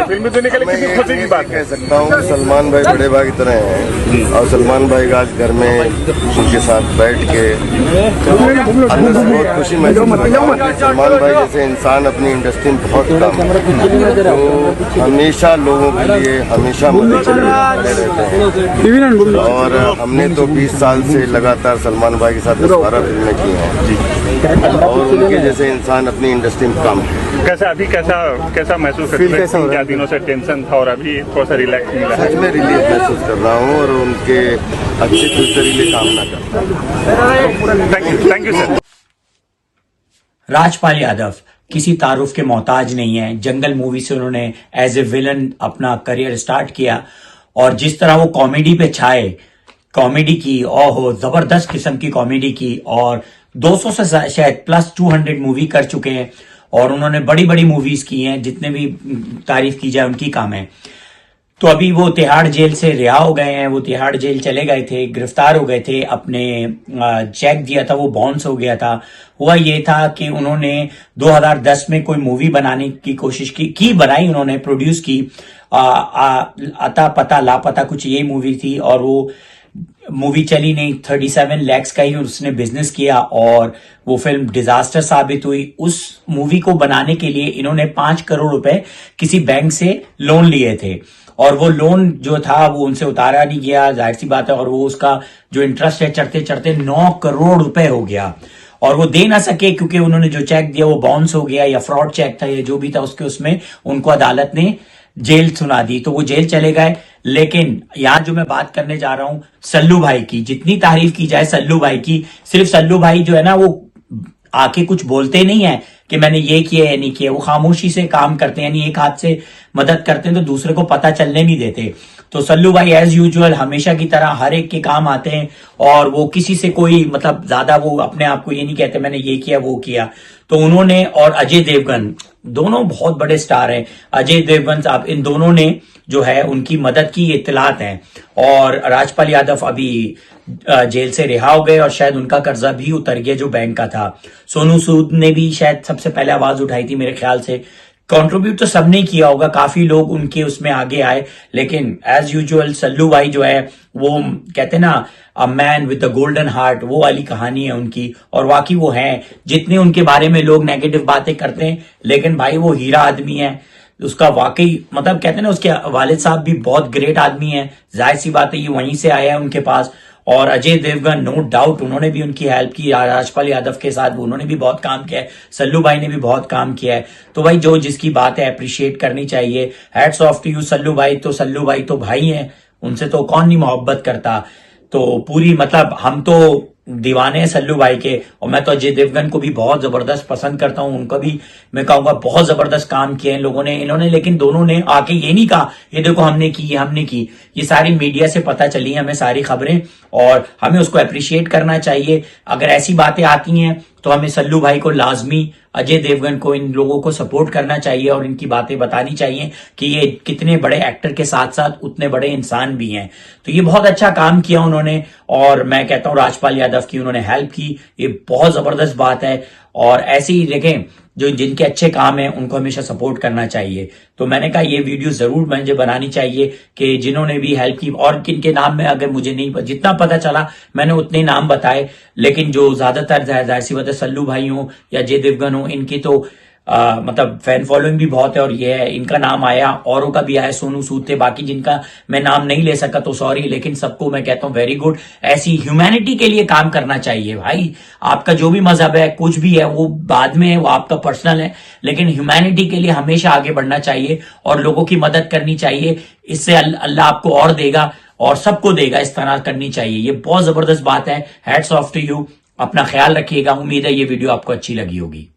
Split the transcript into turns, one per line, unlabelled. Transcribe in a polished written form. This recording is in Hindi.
फिल्म देने के लिए कितनी खुशी की बात
कह सकता हूँ सलमान भाई बड़े भाई की तरह हैं और सलमान भाई आज घर में उनके साथ बैठ के अंदर से बहुत खुशी महसूस होती है। सलमान भाई जैसे इंसान अपनी इंडस्ट्री में बहुत कम तो हमेशा लोगों के लिए हमेशा मदद खड़े रहते हैं और हमने तो 20 साल से लगातार सलमान भाई के साथ 12 फिल्में की हैं और उनके जैसे इंसान अपनी इंडस्ट्री में कम है।
कैसा महसूस करते हैं? 3-4 दिनों से टेंशन था और अभी थोड़ा सा रिलैक्स मिला है।
सच में रिलीफ महसूस कर रहा हूँ और उनके अच्छे फ्यूचर के लिए कामना करता हूँ।
Thank you sir.
Rajpal Yadav किसी तारुफ के मोहताज नहीं है। जंगल मूवी से उन्होंने एज ए विलन अपना करियर स्टार्ट किया और जिस तरह वो कॉमेडी पे छाए, कॉमेडी की ओहो जबरदस्त किस्म की कॉमेडी की और 200 से शायद प्लस 200 मूवी कर चुके हैं और उन्होंने बड़ी बड़ी मूवीज की हैं। जितने भी तारीफ की जाए उनकी काम है। तो अभी वो तिहाड़ जेल से रिहा हो गए हैं। वो तिहाड़ जेल चले गए थे, गिरफ्तार हो गए थे, अपने चेक दिया था वो बाउंस हो गया था। हुआ ये था कि उन्होंने 2010 में कोई मूवी बनाने की कोशिश की बनाई, उन्होंने प्रोड्यूस की अता पता लापता कुछ ये मूवी थी और वो मूवी चली नहीं। 37 lakhs का ही उसने बिजनेस किया और वो फिल्म डिजास्टर साबित हुई। उस मूवी को बनाने के लिए इन्होंने 5 करोड़ रुपए किसी बैंक से लोन लिए थे और वो लोन जो था वो उनसे उतारा नहीं गया, जाहिर सी बात है। और वो उसका जो इंटरेस्ट है चढ़ते चढ़ते 9 करोड़ रुपए हो गया और वो दे ना सके क्योंकि उन्होंने जो चेक दिया वो बाउंस हो गया या फ्रॉड चेक था या जो भी था उसमें उनको अदालत ने जेल सुना दी। तो वो जेल चले गए। लेकिन यहां जो मैं बात करने जा रहा हूं सल्लू भाई की, जितनी तारीफ की जाए सल्लू भाई की, सिर्फ सल्लू भाई जो है ना वो आके कुछ बोलते नहीं है कि मैंने ये किया या नहीं किया। वो खामोशी से काम करते हैं, यानी एक हाथ से मदद करते हैं तो दूसरे को पता चलने नहीं देते। तो सल्लू भाई एज यूजुअल हमेशा की तरह हर एक के काम आते हैं और वो किसी से कोई मतलब ज्यादा वो अपने आप को ये नहीं कहते मैंने ये किया वो किया। तो उन्होंने और अजय देवगन दोनों बहुत बड़े स्टार हैं। अजय देवगन साहब इन दोनों ने जो है उनकी मदद की इत्तलात हैं और राजपाल यादव अभी जेल से रिहा हो गए और शायद उनका कर्जा भी उतर गया जो बैंक का था। सोनू सूद ने भी शायद सबसे पहले आवाज उठाई थी मेरे ख्याल से। कंट्रीब्यूट तो सबने किया होगा, काफी लोग उनके उसमें आगे आए, लेकिन एज यूजुअल सल्लू भाई जो है वो कहते हैं ना a man with the golden heart, वो वाली कहानी है उनकी और वाकई वो हैं। जितने उनके बारे में लोग नेगेटिव बातें करते हैं लेकिन भाई वो हीरा आदमी है। उसका वाकई मतलब कहते हैं ना उसके वालिद साहब भी बहुत ग्रेट आदमी है। जाहिर सी बात है ये वहीं से आया है उनके पास। और अजय देवगन नो डाउट उन्होंने भी उनकी हेल्प की राजपाल यादव के साथ, उन्होंने भी बहुत काम किया है। सल्लू भाई ने भी बहुत काम किया है। तो भाई जो जिसकी बात है अप्रिशिएट करनी चाहिए। Hats off to you Sallu भाई। तो सल्लू भाई तो भाई हैं, उनसे तो कौन नहीं मोहब्बत करता। तो पूरी मतलब हम तो दीवाने हैं सल्लू भाई के और मैं तो अजय देवगन को भी बहुत जबरदस्त पसंद करता हूं। उनका भी मैं कहूंगा बहुत जबरदस्त काम किया इन लोगों ने, इन्होंने। लेकिन दोनों ने आके ये नहीं कहा ये देखो हमने की। ये सारी मीडिया से पता चली हमें सारी खबरें और हमें उसको अप्रिशिएट करना चाहिए। अगर ऐसी बातें आती हैं तो हमें सल्लू भाई को लाजमी, अजय देवगन को, इन लोगों को सपोर्ट करना चाहिए और इनकी बातें बतानी चाहिए कि ये कितने बड़े एक्टर के साथ साथ उतने बड़े इंसान भी हैं। तो ये बहुत अच्छा काम किया उन्होंने और मैं कहता हूं राजपाल यादव की उन्होंने हेल्प की, ये बहुत जबरदस्त बात है। और ऐसे ही देखें जो जिनके अच्छे काम हैं उनको हमेशा सपोर्ट करना चाहिए। तो मैंने कहा ये वीडियो जरूर मुझे बनानी चाहिए कि जिन्होंने भी हेल्प की और किनके नाम में अगर मुझे नहीं जितना पता चला मैंने उतने नाम बताए। लेकिन जो ज्यादातर जाहिर सी बात है सल्लू भाई हो या अजय देवगन हो इनकी तो मतलब फैन फॉलोइंग भी बहुत है और ये है इनका नाम आया, औरों का भी आया, सोनू सूद थे, बाकी जिनका मैं नाम नहीं ले सका तो सॉरी। लेकिन सबको मैं कहता हूं वेरी गुड। ऐसी ह्यूमैनिटी के लिए काम करना चाहिए भाई। आपका जो भी मजहब है कुछ भी है वो बाद में है, वो आपका पर्सनल है, लेकिन ह्यूमैनिटी के लिए हमेशा आगे बढ़ना चाहिए और लोगों की मदद करनी चाहिए। इससे अल्लाह आपको और देगा और सबको देगा, इस तरह करनी चाहिए। ये बहुत जबरदस्त बात है। Hats off to you. अपना ख्याल रखिएगा। उम्मीद है ये वीडियो आपको अच्छी लगी होगी।